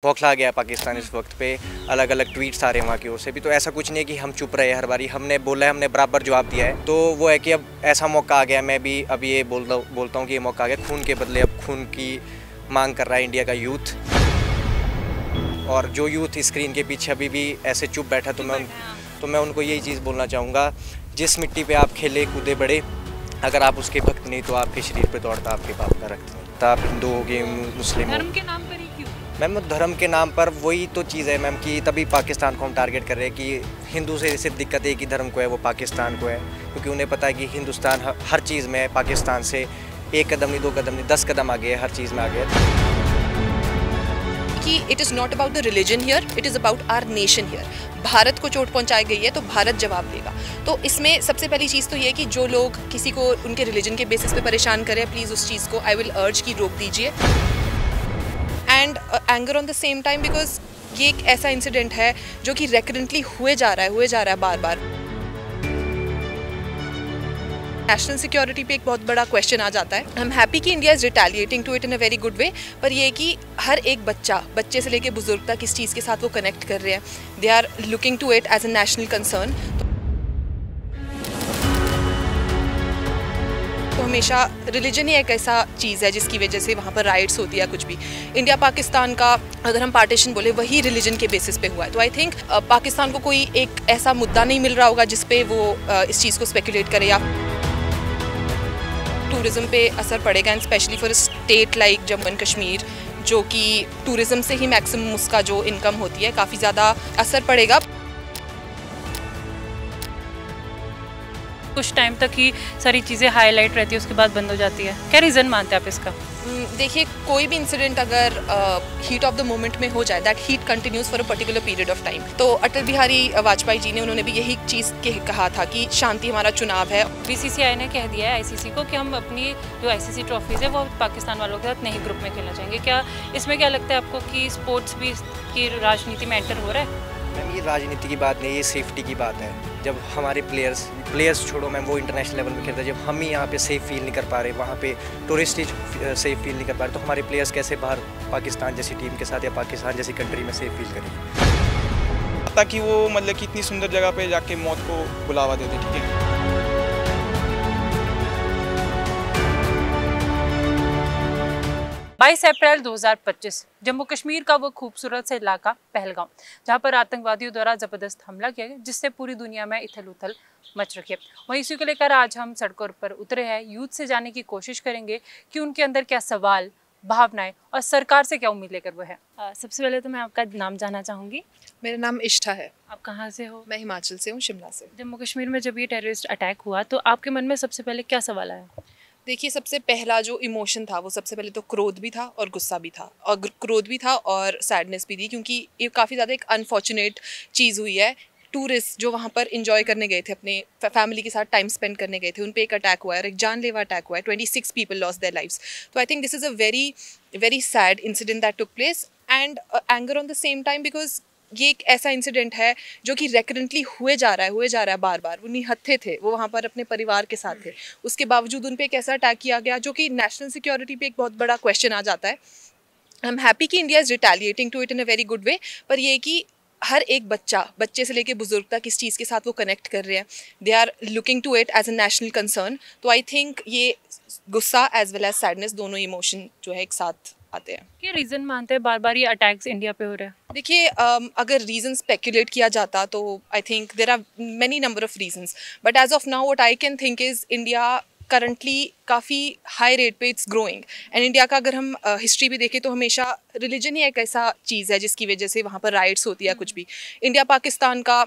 बौखला गया पाकिस्तान इस वक्त पे। अलग अलग ट्वीट्स आ रहे हैं वहाँ की ओर से भी। तो ऐसा कुछ नहीं है कि हम चुप रहे हर बारी, हमने बोला है, हमने बराबर जवाब दिया है। तो वो है कि अब ऐसा मौका आ गया, मैं भी अब ये बोलता हूँ कि ये मौका आ गया। खून के बदले अब खून की मांग कर रहा है इंडिया का यूथ। और जो यूथ स्क्रीन के पीछे अभी भी ऐसे चुप बैठा, तो मैं उनको यही चीज़ बोलना चाहूँगा, जिस मिट्टी पे आप खेले कूदे बड़े, अगर आप उसके भक्त नहीं तो आपके शरीर पे दौड़ता आपके बाप का रक्त नहीं। तो आप हिंदू हो गए, मुस्लिम हो, धर्म के नाम पर ही क्यों? मैम धर्म के नाम पर वही तो चीज़ है मैम कि तभी पाकिस्तान को हम टारगेट कर रहे हैं कि हिंदू से सिर्फ दिक्कत एक ही धर्म को है, वो पाकिस्तान को है। क्योंकि उन्हें पता है कि हिंदुस्तान हर चीज़ में पाकिस्तान से एक कदम नहीं, दो कदम नहीं, 10 कदम आगे है, हर चीज़ में आगे है। कि it is not about the religion here, it is about our nation here. Bharat को चोट पहुंचाई गई है तो भारत जवाब देगा। तो इसमें सबसे पहली चीज़ तो ये है कि जो लोग किसी को उनके रिलीजन के बेसिस पे परेशान करें, प्लीज़ उस चीज़ को आई विल अर्ज की रोक दीजिए। And anger on the same time, because ये एक ऐसा इंसिडेंट है जो कि रेकरेंटली हुए जा रहा है बार बार। नेशनल सिक्योरिटी पे एक बहुत बड़ा क्वेश्चन आ जाता है। आई एम हैप्पी कि India is retaliating to it in a very good way, पर ये कि हर एक बच्चे से लेके बुजुर्ग तक इस चीज़ के साथ वो कनेक्ट कर रहे हैं। They are looking to it as a national concern. तो हमेशा रिलीजन ही एक ऐसा चीज़ है जिसकी वजह से वहाँ पर राइट्स होती है। कुछ भी इंडिया पाकिस्तान का अगर हम पार्टीशन बोले, वही रिलीजन के बेसिस पे हुआ है। तो आई थिंक पाकिस्तान को कोई एक ऐसा मुद्दा नहीं मिल रहा होगा जिस पे वो इस चीज़ को स्पेकुलेट करे या टूरिज़्म पे असर पड़ेगा, and specially for state like Jammu and Kashmir, जो कि टूरिज़्म से ही मैक्सिमम उसका जो इनकम होती है, काफ़ी ज़्यादा असर पड़ेगा। कुछ टाइम तक ही सारी चीज़ें हाईलाइट रहती है, उसके बाद बंद हो जाती है। क्या रीज़न मानते हैं आप इसका? देखिए, कोई भी इंसिडेंट अगर हीट ऑफ द मोमेंट में हो जाए, that heat continues for a particular period of time. तो अटल बिहारी वाजपेयी जी ने, उन्होंने भी यही चीज़ कहा था कि शांति हमारा चुनाव है। बीसीसीआई ने कह दिया है आईसीसी को कि हम अपनी जो आईसीसी ट्रॉफीज़ है वो पाकिस्तान वालों के साथ नहीं ग्रुप में खेलना चाहेंगे। क्या इसमें क्या लगता है आपको कि स्पोर्ट्स भी की राजनीति में एंटर हो रहा है? मैम ये राजनीति की बात नहीं, ये सेफ्टी की बात है। जब हमारे प्लेयर्स छोड़ो मैम, वो इंटरनेशनल लेवल में खेलते हैं, जब हम ही यहाँ पे सेफ फील नहीं कर पा रहे, वहाँ पे टूरिस्ट ही सेफ फील नहीं कर पा रहे, तो हमारे प्लेयर्स कैसे बाहर पाकिस्तान जैसी टीम के साथ या पाकिस्तान जैसी कंट्री में सेफ फील करेंगे? ताकि वो मतलब कि इतनी सुंदर जगह पे जाके मौत को बुलावा देते। ठीक है, 22 अप्रैल 2025 जम्मू कश्मीर का वो खूबसूरत सा इलाका पहलगाम, जहां पर आतंकवादियों द्वारा ज़बरदस्त हमला किया गया, जिससे पूरी दुनिया में इथल उथल मच रखी है। वहीं इसी को लेकर आज हम सड़कों पर उतरे हैं। यूथ से जानने की कोशिश करेंगे कि उनके अंदर क्या सवाल, भावनाएं और सरकार से क्या उम्मीद लेकर वो है। सबसे पहले तो मैं आपका नाम जानना चाहूँगी। मेरा नाम इष्ठा है। आप कहाँ से हो? मैं हिमाचल से हूँ, शिमला से। जम्मू कश्मीर में जब ये टेररिस्ट अटैक हुआ तो आपके मन में सबसे पहले क्या सवाल आया? देखिए, सबसे पहला जो इमोशन था, वो सबसे पहले तो क्रोध भी था और गुस्सा भी था, और क्रोध भी था और सैडनेस भी थी, क्योंकि ये काफ़ी ज़्यादा एक अनफॉर्चुनेट चीज़ हुई है। टूरिस्ट जो वहाँ पर इंजॉय करने गए थे, अपने फैमिली के साथ टाइम स्पेंड करने गए थे, उन पे एक अटैक हुआ है और एक जानलेवा अटैक हुआ है। 26 पीपल लॉस्ट देयर लाइव्स। तो I think this is a very very sad incident that took place, and anger on the same time, because ये एक ऐसा इंसिडेंट है जो कि रेकरेंटली हुए जा रहा है बार बार। वो निहत्थे थे, वो वहाँ पर अपने परिवार के साथ थे, उसके बावजूद उन पे एक ऐसा अटैक किया गया जो कि नेशनल सिक्योरिटी पे एक बहुत बड़ा क्वेश्चन आ जाता है। आई एम हैप्पी कि India is retaliating to it in a very good way, पर ये कि हर एक बच्चे से लेके बुजुर्ग तक इस चीज़ के साथ वो कनेक्ट कर रहे हैं। They are looking to it as a national concern. तो आई थिंक ये गुस्सा एज वेल एज सैडनेस, दोनों इमोशन जो है एक साथ आते हैं। क्या रीज़न मानते हैं बार बार ये अटैक्स इंडिया पे हो रहे हैं? देखिए, अगर रीज़न स्पेकुलेट किया जाता तो I think there are many number of reasons, but as of now what I can think is India currently काफ़ी हाई रेट पे इट्स ग्रोइंग। एंड इंडिया का अगर हम हिस्ट्री भी देखें तो हमेशा रिलीजन ही एक ऐसा चीज़ है जिसकी वजह से वहाँ पर राइट्स होती है। कुछ भी इंडिया पाकिस्तान का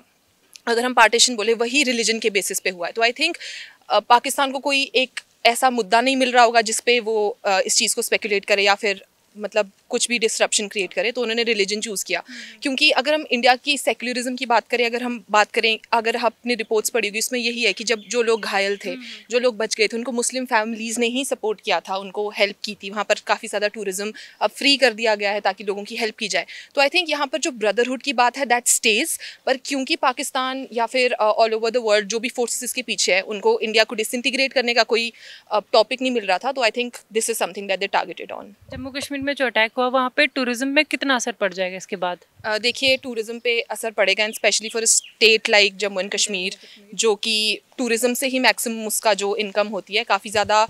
अगर हम पार्टीशन बोले, वही रिलीजन के बेसिस पे हुआ है। तो आई थिंक पाकिस्तान को कोई एक ऐसा मुद्दा नहीं मिल रहा होगा जिस पे वो इस चीज़ को स्पेकुलेट करे या फिर मतलब कुछ भी डिस्ट्रप्शन क्रिएट करे। तो उन्होंने रिलीजन चूज़ किया, क्योंकि अगर हम इंडिया की सेक्युलरिज्म की बात करें, अगर हम बात करें, अगर आपने रिपोर्ट्स पढ़ी होगी, इसमें यही है कि जब जो लोग घायल थे, जो लोग बच गए थे, उनको मुस्लिम फैमिलीज़ ने ही सपोर्ट किया था, उनको हेल्प की थी। वहाँ पर काफ़ी ज़्यादा टूरिज़्म अब फ्री कर दिया गया है ताकि लोगों की हेल्प की जाए। तो आई थिंक यहाँ पर जो ब्रदरहुड की बात है दैट स्टेज, पर क्योंकि पाकिस्तान या फिर ऑल ओवर द वर्ल्ड जो भी फोर्सेस इसके पीछे है, उनको इंडिया को डिसइंटीग्रेट करने का कोई टॉपिक नहीं मिल रहा था। तो I think this is something that they targeted on. Jammu Kashmir में जो अटैक हुआ वहाँ पे टूरिज्म में कितना असर पड़ जाएगा इसके बाद? देखिए, टूरिज़्म पे असर पड़ेगा, and specially for a state like Jammu and Kashmir, जो कि टूरिज़्म से ही मैक्सिमम उसका जो इनकम होती है, काफ़ी ज़्यादा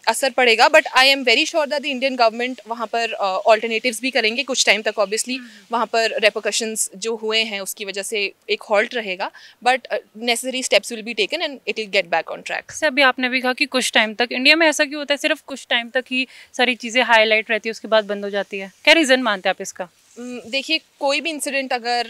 असर पड़ेगा. But I am very sure that the Indian government वहाँ पर ऑल्टरनेटिव्स भी करेंगे कुछ टाइम तक. ऑब्वियसली वहाँ पर रेपोकशंस जो हुए हैं उसकी वजह से एक हॉल्ट रहेगा, but necessary steps will be taken and it will get back on track. जैसे अभी आपने भी कहा कि कुछ टाइम तक, इंडिया में ऐसा क्यों होता है सिर्फ कुछ टाइम तक ही सारी चीज़ें हाईलाइट रहती है, उसके बाद बंद हो जाती है? क्या रीज़न मानते हैं आप इसका? देखिए, कोई भी इंसिडेंट अगर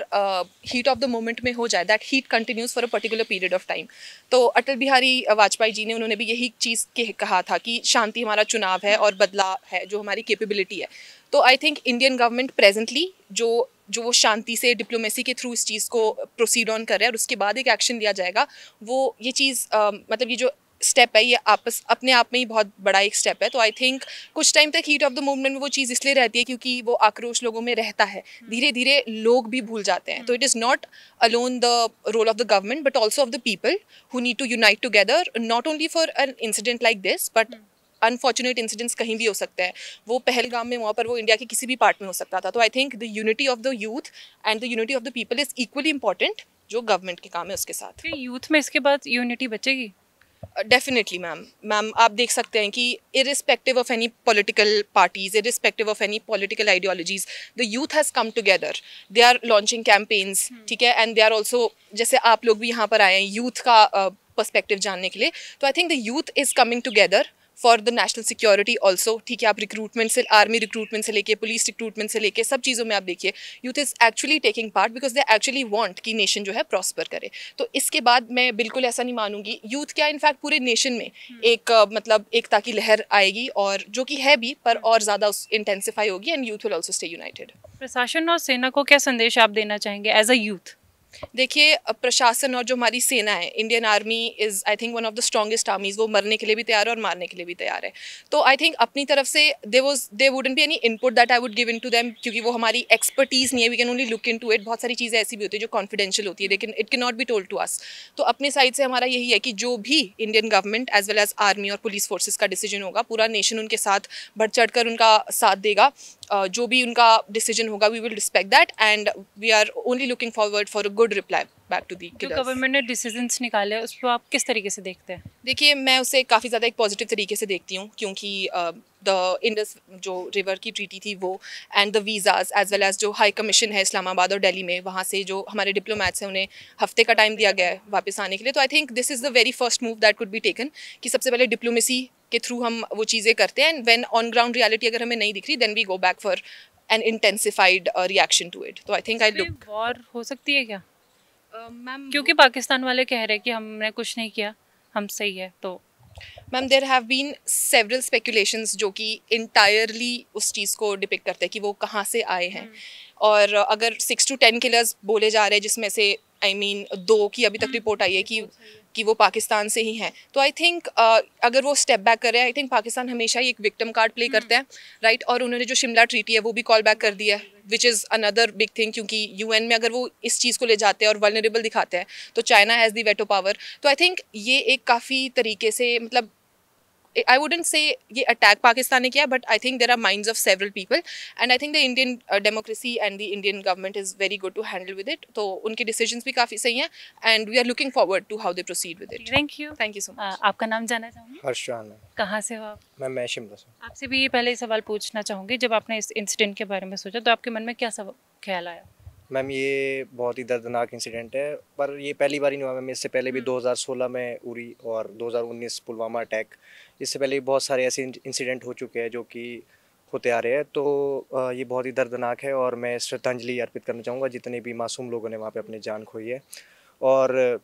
हीट ऑफ द मोमेंट में हो जाए, that heat continues for a particular period of time. तो अटल बिहारी वाजपेयी जी ने, उन्होंने भी यही चीज़ कहा था कि शांति हमारा चुनाव है और बदला है जो हमारी कैपेबिलिटी है. तो I think Indian government presently जो वो शांति से डिप्लोमेसी के थ्रू इस चीज़ को प्रोसीड ऑन कर रहा है और उसके बाद एक एक्शन लिया जाएगा, वो ये चीज़ मतलब ये जो स्टेप है, ये अपने आप में ही बहुत बड़ा एक स्टेप है. तो आई थिंक कुछ टाइम तक हीट ऑफ द मूवमेंट में वो चीज़ इसलिए रहती है क्योंकि वो आक्रोश लोगों में रहता है, धीरे धीरे लोग भी भूल जाते हैं. तो it is not alone the role of the government but also of the people who need to unite together, not only for an incident like this but unfortunate incidents कहीं भी हो सकते हैं. वो पहलगाम में, वहाँ पर वो इंडिया के किसी भी पार्ट में हो सकता था. तो I think the unity of the youth and the unity of the people is equally important जो गवर्नमेंट के काम है उसके साथ. यूथ में इसके बाद यूनिटी बचेगी? डेफिनेटली मैम आप देख सकते हैं कि irrespective of any political parties, irrespective of any political ideologies, the youth has come together. They are launching campaigns, ठीक है, एंड दे आर ऑल्सो, जैसे आप लोग भी यहाँ पर आए हैं यूथ का पर्सपेक्टिव जानने के लिए. तो I think the youth is coming together for the national security also. ठीक है, आप रिक्रूटमेंट से, आर्मी रिक्रूटमेंट से लेके, पुलिस रिक्रूटमेंट से लेके, सब चीज़ों में आप देखिए youth is actually taking part because they actually want कि नेशन जो है प्रॉस्पर करे. तो इसके बाद मैं बिल्कुल ऐसा नहीं मानूंगी, यूथ क्या इनफैक्ट पूरे नेशन में एक मतलब एकता की लहर आएगी, और जो कि है भी, पर और ज़्यादा इंटेंसिफाई होगी and youth will also stay United. प्रशासन और सेना को क्या संदेश आप देना चाहेंगे एज अ यूथ? देखिए, प्रशासन और जो हमारी सेना है, Indian army is I think one of the strongest armies. वो मरने के लिए भी तैयार है और मारने के लिए भी तैयार है. तो आई थिंक अपनी तरफ से they wouldn't be any input that I would give in to them, क्योंकि वो हमारी एक्सपर्टीज़ नहीं है. We can only look in to it. बहुत सारी चीज़ें ऐसी भी होती है जो कॉन्फिडेंशियल होती है, लेकिन it can not be told to us. तो अपने साइड से हमारा यही है कि जो भी Indian government as well as army और पुलिस फोर्सेज का डिसीजन होगा, पूरा नेशन उनके साथ बढ़ चढ़ कर उनका साथ देगा. जो भी उनका डिसीजन होगा, we will respect that and we are only looking forward for a good reply back to the जो गवर्नमेंट ने डिसीजंस निकाले हैं उसको आप किस तरीके से देखते हैं? देखिए, मैं उसे काफ़ी ज़्यादा एक पॉजिटिव तरीके से देखती हूँ, क्योंकि द इंडस जो रिवर की ट्रीटी थी वो, and the visas as well as जो हाई कमीशन है इस्लामाबाद और दिल्ली में, वहाँ से जो हमारे डिप्लोमेट्स हैं उन्हें हफ्ते का टाइम दिया गया है वापस आने के लिए. तो I think this is the very first move that could be taken, कि सबसे पहले डिप्लोमेसी के थ्रू हम वो चीज़ें करते हैं, and when on ground reality अगर हमें नहीं दिख रही, then we go back for an intensified reaction to it. तो I think I look. War हो सकती है क्या? मैम, क्योंकि पाकिस्तान वाले कह रहे हैं कि हमने कुछ नहीं किया, हम सही है. तो ma'am, there have been several speculations जो कि इंटायरली उस चीज़ को डिपिक्ट करते हैं कि वो कहाँ से आए हैं. और अगर 6 to 10 किलर्स बोले जा रहे हैं, जिसमें से आई मीन 2 की अभी तक रिपोर्ट आई है कि वो पाकिस्तान से ही हैं. तो आई थिंक अगर वो स्टेप बैक कर रहे हैं, आई थिंक पाकिस्तान हमेशा ही एक विक्टिम कार्ड प्ले करते हैं, राइट. और उन्होंने जो शिमला ट्रीटी है वो भी कॉल बैक कर दिया है, which is another big thing, क्योंकि यूएन में अगर वो इस चीज़ को ले जाते हैं और वल्नरेबल दिखाते हैं तो China has the veto power. तो आई थिंक ये एक काफ़ी तरीके से, मतलब I wouldn't say ये अटैक पाकिस्तान ने किया, but I think there are minds of several people and I think the Indian democracy and the Indian government is very good to handle with it. तो उनके decisions भी काफ़ी सही हैं and we are looking forward to how they proceed with it. Thank you. Thank you so much. आपका नाम जानना चाहूँगी? हर्षान है कहाँ से हो आप? मैं शिमला से. आपसे भी ये पहले सवाल पूछना चाहूँगी, जब आपने इस इंसिडेंट के बारे में सोचा तो आपके मन में क्या सब ख्याल आया? मैम, ये बहुत ही दर्दनाक इंसिडेंट है, पर ये पहली बार ही नहीं हुआ मैम. इससे पहले भी 2016 में उरी और 2019 पुलवामा अटैक, इससे पहले भी बहुत सारे ऐसे इंसिडेंट हो चुके हैं जो कि होते आ रहे हैं. तो ये बहुत ही दर्दनाक है और मैं श्रद्धांजलि अर्पित करना चाहूँगा जितने भी मासूम लोगों ने वहाँ पे अपनी जान खोई है. और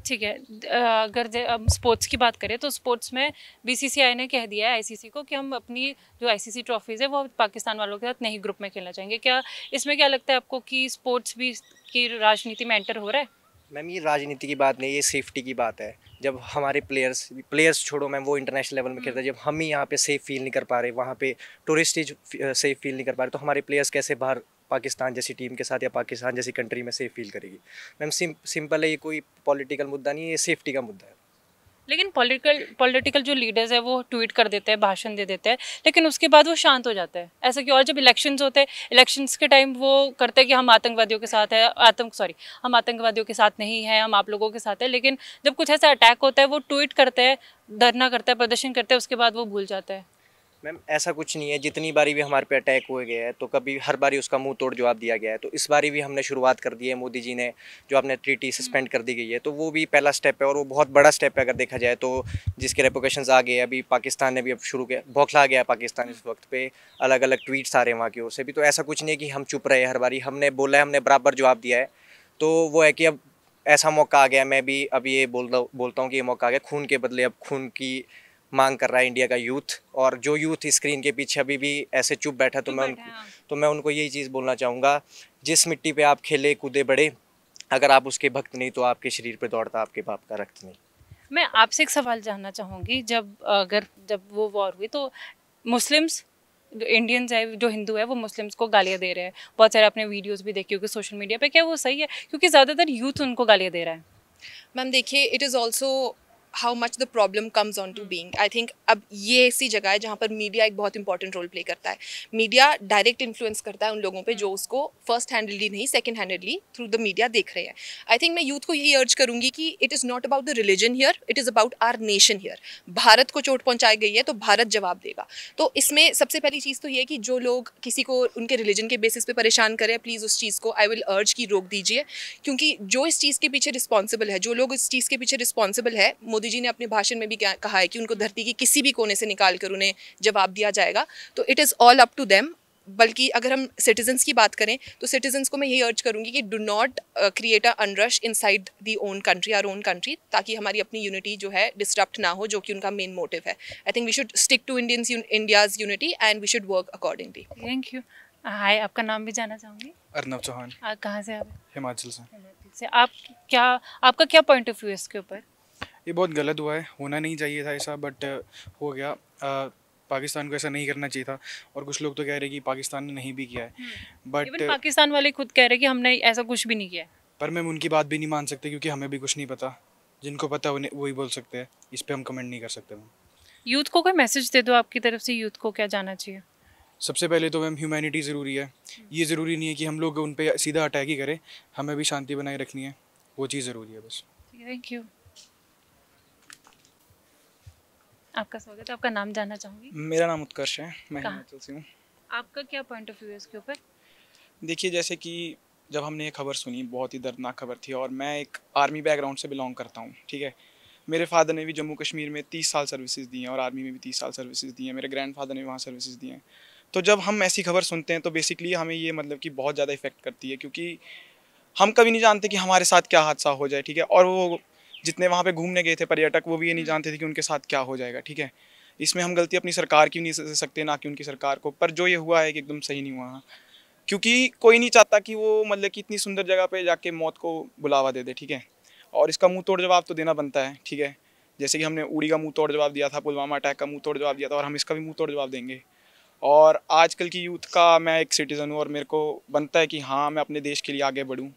ठीक है, अगर हम स्पोर्ट्स की बात करें तो स्पोर्ट्स में बीसीसीआई ने कह दिया है आईसीसी को कि हम अपनी जो आईसीसी ट्रॉफीज़ है वो पाकिस्तान वालों के साथ नहीं ग्रुप में खेलना चाहेंगे. क्या इसमें क्या लगता है आपको कि स्पोर्ट्स भी की राजनीति में एंटर हो रहा है? मैम, ये राजनीति की बात नहीं, ये सेफ्टी की बात है. जब हमारे प्लेयर्स छोड़ो मैम, वो इंटरनेशनल लेवल में खेलते हैं, जब हम ही यहाँ पे सेफ़ फील नहीं कर पा रहे, वहाँ पे टूरिस्ट ही सेफ़ फील नहीं कर पा रहे, तो हमारे प्लेयर्स कैसे बाहर पाकिस्तान जैसी टीम के साथ या पाकिस्तान जैसी कंट्री में सेफ़ फील करेगी? मैम, सिंपल है, ये कोई पॉलिटिकल मुद्दा नहीं है, ये सेफ्टी का मुद्दा है. लेकिन पॉलिटिकल जो लीडर्स है वो ट्वीट कर देते हैं, भाषण दे देते हैं, लेकिन उसके बाद वो शांत हो जाता है, ऐसा क्यों? और जब इलेक्शंस होते हैं, इलेक्शंस के टाइम वो करते हैं कि हम आतंकवादियों के साथ है, हम आतंकवादियों के साथ नहीं हैं, हम आप लोगों के साथ है, लेकिन जब कुछ ऐसा अटैक होता है वो ट्वीट करते हैं, धरना करते हैं, प्रदर्शन करते हैं, उसके बाद वो भूल जाता है। मैम ऐसा कुछ नहीं है, जितनी बारी भी हमारे पे अटैक हुए गए हैं तो कभी हर बारी उसका मुंह तोड़ जवाब दिया गया है। तो इस बारी भी हमने शुरुआत कर दी है, मोदी जी ने जो आपने ट्रीटी सस्पेंड कर दी गई है तो वो भी पहला स्टेप है और वो बहुत बड़ा स्टेप है अगर देखा जाए तो, जिसके रेपोकेशंस आ गए। अभी पाकिस्तान ने भी अब शुरू किया, बौखला गया पाकिस्तान इस वक्त पे, अलग अलग ट्वीट्स आ रहे हैं वहाँ की ओर से भी। तो ऐसा कुछ नहीं है कि हम चुप रहे, हर बारी हमने बोला है, हमने बराबर जवाब दिया है। तो वो है कि अब ऐसा मौका आ गया, मैं भी अब ये बोलता हूँ कि ये मौका आ गया, खून के बदले अब खून की मांग कर रहा है इंडिया का यूथ। और जो यूथ स्क्रीन के पीछे अभी भी ऐसे चुप बैठा तो मैं उनको यही चीज़ बोलना चाहूँगा, जिस मिट्टी पे आप खेले कूदे बड़े, अगर आप उसके भक्त नहीं तो आपके शरीर पे दौड़ता आपके बाप का रक्त नहीं। मैं आपसे एक सवाल जानना चाहूँगी, जब वो वॉर हुई तो मुस्लिम्स, इंडियंस है, जो हिंदू है वो मुस्लिम्स को गालियाँ दे रहे हैं, बहुत सारे आपने वीडियोस भी देखी होगी सोशल मीडिया पे, क्या वो सही है? क्योंकि ज़्यादातर यूथ उनको गालियाँ दे रहा है। मैम देखिए, it is also how much the problem comes on to being. I think अब ये ऐसी जगह है जहाँ पर मीडिया एक बहुत इंपॉर्टेंट रोल प्ले करता है। मीडिया डायरेक्ट इन्फ्लुएंस करता है उन लोगों पे जो उसको फर्स्ट हैंडेडली नहीं, second handedly through the media देख रहे हैं। आई थिंक मैं यूथ को यही अर्ज करूंगी कि it is not about the religion here, it is about our nation here. Bharat को चोट पहुंचाई गई है तो भारत जवाब देगा। तो इसमें सबसे पहली चीज़ तो ये है कि जो लोग किसी को उनके रिलीजन के बेसिस पे परेशान करें, प्लीज़ उस चीज़ को आई विल अर्ज की रोक दीजिए, क्योंकि जो इस चीज़ के पीछे रिस्पॉन्सिबल है, जो लोग इस चीज़ के पीछे रिस्पॉन्सिबल है, मोदी जी ने अपने भाषण में भी कहा है कि उनको धरती की किसी भी कोने से निकाल कर उन्हें जवाब दिया जाएगा। तो it is all up to them. बल्कि अगर हम सिटीजन्स की बात करें तो सिटीजन्स को मैं यही अर्ज करूंगी कि do not create a unrest inside the own country, our own country, ताकि हमारी अपनी यूनिटी जो है डिस्टर्ब ना हो, जो कि उनका मेन मोटिव है। I think we should stick to India's unity and we should work accordingly. Thank you. Hi, आपका नाम भी जानना चाहूँगी? अर्नब चौहान, कहाँ से आप? हिमाचल से। हिमाचल से। आपका क्या पॉइंट ऑफ व्यू है इसके ऊपर? ये बहुत गलत हुआ है, होना नहीं चाहिए था ऐसा, बट हो गया। पाकिस्तान को ऐसा नहीं करना चाहिए था, और कुछ लोग तो कह रहे हैं कि पाकिस्तान ने नहीं भी किया है, बट इवन पाकिस्तान वाले खुद कह रहे हैं कि हमने ऐसा कुछ भी नहीं किया है। पर मैम उनकी बात भी नहीं मान सकते क्योंकि हमें भी कुछ नहीं पता। जिनको पता उन्हें वही बोल सकते हैं, इस पर हम कमेंट नहीं कर सकते मैम। यूथ को कोई मैसेज दे दो आपकी तरफ से, यूथ को क्या जाना चाहिए? सबसे पहले तो मैम ह्यूमैनिटी ज़रूरी है। ये ज़रूरी नहीं है कि हम लोग उन पर सीधा अटैक ही करें, हमें भी शांति बनाए रखनी है, वो चीज़ ज़रूरी है बस। Thank you. आपका स्वागत है, आपका नाम जानना चाहूँगी? मेरा नाम उत्कर्ष है, मैं हिमाचल से हूँ। आपका क्या पॉइंट ऑफ व्यू है इसके ऊपर? देखिए, जैसे कि जब हमने ये खबर सुनी, बहुत ही दर्दनाक खबर थी, और मैं एक आर्मी बैकग्राउंड से बिलोंग करता हूँ, ठीक है। मेरे फादर ने भी जम्मू कश्मीर में 30 साल सर्विसेज दी हैं और आर्मी में भी 30 साल सर्विसेज दी हैं। मेरे ग्रैंडफादर ने भी वहाँ सर्विसेज दी हैं। तो जब हम ऐसी खबर सुनते हैं तो बेसिकली हमें ये मतलब कि बहुत ज़्यादा इफेक्ट करती है, क्योंकि हम कभी नहीं जानते कि हमारे साथ क्या हादसा हो जाए, ठीक है। और वो जितने वहाँ पे घूमने गए थे पर्यटक, वो भी ये नहीं जानते थे कि उनके साथ क्या हो जाएगा, ठीक है। इसमें हम गलती अपनी सरकार की नहीं दे सकते, ना कि उनकी सरकार को। पर जो ये हुआ है कि एकदम सही नहीं हुआ, क्योंकि कोई नहीं चाहता कि वो मतलब कि इतनी सुंदर जगह पे जाके मौत को बुलावा दे दे, ठीक है। और इसका मुंह तोड़ जवाब तो देना बनता है, ठीक है। जैसे कि हमने उड़ी का मुंह तोड़ जवाब दिया था, पुलवामा अटैक का मुंह तोड़ जवाब दिया था, और हम इसका भी मुंह तोड़ जवाब देंगे। और आजकल की यूथ का मैं एक सिटीज़न हूँ और मेरे को बनता है कि हाँ, मैं अपने देश के लिए आगे बढ़ूँ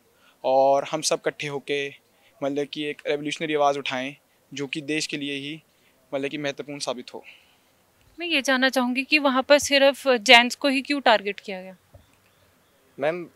और हम सब इकट्ठे होके मतलब कि एक रेवोल्यूशनरी आवाज़ उठाएं जो कि देश के लिए ही मतलब कि महत्वपूर्ण साबित हो। मैं ये जानना चाहूँगी कि वहाँ पर सिर्फ जेंट्स को ही क्यों टारगेट किया गया? मैम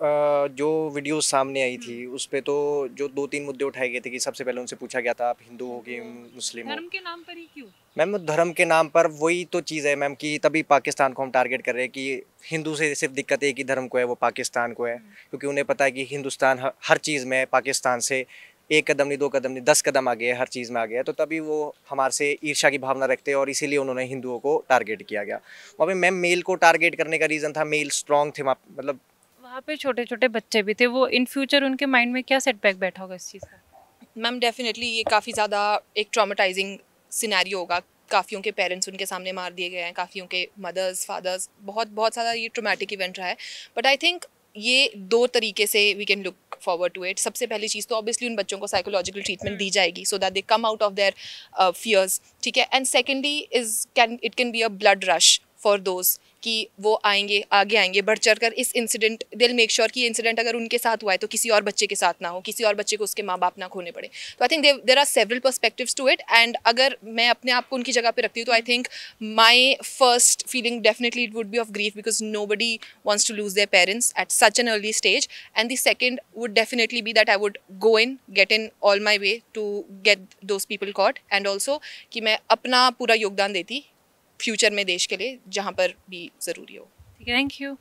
जो वीडियो सामने आई थी उस पे तो जो 2-3 मुद्दे उठाए गए थे कि सबसे पहले उनसे पूछा गया था आप हिंदू हो कि मुस्लिम हो। धर्म के नाम पर ही क्यों? मैम धर्म के नाम पर वही तो चीज़ है मैम कि तभी पाकिस्तान को हम टारगेट कर रहे हैं कि हिंदू से सिर्फ दिक्कत एक ही धर्म को है, वो पाकिस्तान को है। क्योंकि उन्हें पता है कि हिंदुस्तान हर चीज़ में पाकिस्तान से 1 कदम नहीं 2 कदम नहीं 10 कदम आगे है, हर चीज़ में आ गया है। तो तभी वो हमारे से ईर्ष्या की भावना रखते हैं और इसीलिए उन्होंने हिंदुओं को टारगेट किया गया। वहाँ पे मैम मेल को टारगेट करने का रीज़न था, मेल स्ट्रॉन्ग थे मतलब वहाँ पे छोटे छोटे बच्चे भी थे, वो इन फ्यूचर उनके माइंड में क्या सेटबैक बैठा होगा इस चीज़ का? मैम डेफिनेटली ये काफ़ी ज़्यादा एक ट्रॉमेटाइजिंग सिनेरियो होगा। काफ़ियों के पेरेंट्स उनके सामने मार दिए गए हैं, काफ़ियों के मदर्स फादर्स, बहुत ज़्यादा ये ट्रोमेटिक इवेंट रहा है। बट आई थिंक ये 2 तरीके से we can look forward to it. सबसे पहली चीज़ तो ऑब्वियसली उन बच्चों को साइकोलॉजिकल ट्रीटमेंट दी जाएगी so that they come out of their fears, ठीक है। And secondly it can be a blood rush for those कि वो आएंगे, आगे आएंगे, बढ़ चढ़ कर इस इंसिडेंट, दिल मेक श्योर कि ये इंसिडेंट अगर उनके साथ हुआ है तो किसी और बच्चे के साथ ना हो, किसी और बच्चे को उसके माँ बाप ना खोने पड़े। तो I think there are several perspectives to it, and अगर मैं अपने आप को उनकी जगह पे रखती हूँ तो I think my first feeling definitely it would be of grief, because nobody wants to lose their parents at such an early stage, and the second would definitely be that I would get in all my way to get those people caught, and also कि मैं अपना पूरा योगदान देती future में देश के लिए जहाँ पर भी ज़रूरी हो। Thank you.